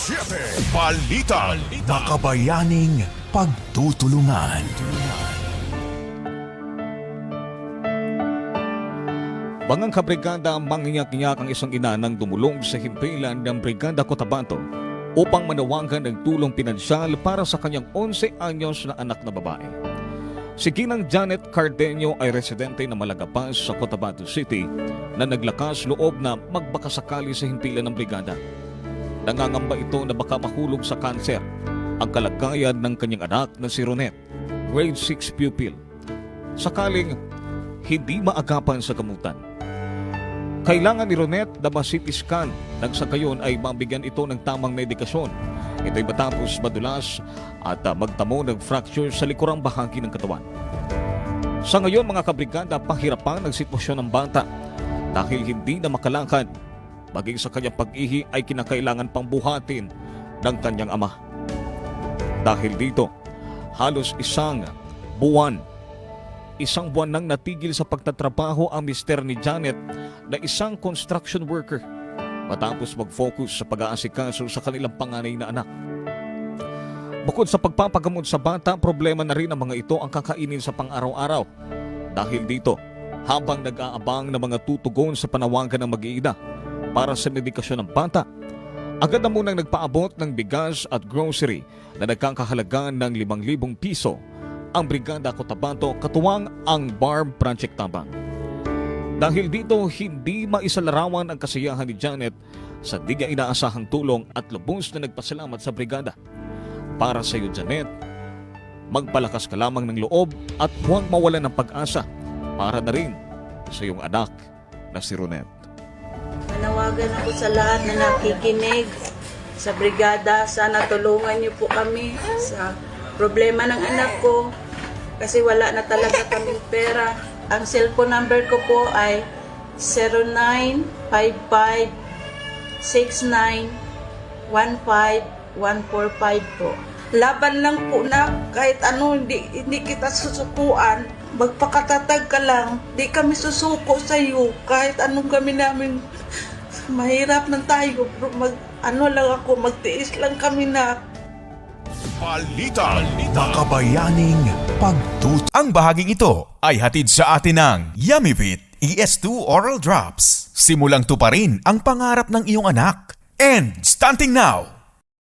Balita. Makabayaning pagtutulungan. Bangang kabrigada manginyak-nyak ang isang ina nang dumulong sa himpilan ng Brigada Cotabato upang manawagan ng tulong pinansyal para sa kanyang 11 anyos na anak na babae. Si Ginang Janet Cardenio ay residente na Malagapas sa Cotabato City na naglakas loob na magbakasakali sa himpilan ng brigada. Nangangamba ito na baka mahulog sa kanser ang kalagayan ng kanyang anak na si Ronet, grade 6 pupil, sakaling hindi maagapan sa gamutan. Kailangan ni Ronet na ma-CT scan nang sa gayon ay mabigyan ito ng tamang medikasyon. Ito'y matapos madulas at magtamo ng fracture sa likurang bahagi ng katawan. Sa ngayon mga kabrigada, pahirapan ang sitwasyon ng bata dahil hindi na makalakad. Maging sa kanyang pag-ihi ay kinakailangan pang buhatin ng kanyang ama. Dahil dito, halos isang buwan nang natigil sa pagtatrabaho ang mister ni Janet na isang construction worker matapos mag-focus sa pag-aasikaso sa kanilang panganay na anak. Bukod sa pagpapagamot sa bata, problema na rin ang mga ito ang kakainin sa pang-araw-araw. Dahil dito, habang nag-aabang ng mga tutugon sa panawagan ng mag-iina para sa medikasyon ng bata, agad na munang nagpaabot ng bigas at grocery na nagkakahalaga ng 5,000 piso ang Brigada Cotabato katuwang ang Barb Project Tabang. Dahil dito, hindi maisalarawan ang kasiyahan ni Janet sa di niya inaasahang tulong at lubos na nagpasalamat sa brigada. Para sa iyo, Janet, magpalakas ka lamang ng loob at huwag mawalan ng pag-asa para na rin sa iyong anak na si Ronet. Manawagan ako sa lahat na nakikinig sa brigada. Sana tulungan niyo po kami sa problema ng anak ko kasi wala na talaga kaming pera. Ang cellphone number ko po ay 0955-69-15145 po. Laban lang po na kahit ano, hindi kita susukuan. Magpakatatag ka lang. Di kami susuko sa iyo. Kahit anong kami namin mahirap na tayo. Magtiis lang kami na. Balita. Makabayaning pagtutulungan. Ang bahaging ito ay hatid sa atin ng Yummyvit ES2 Oral Drops. Simulang tuparin ang pangarap ng iyong anak. And starting now,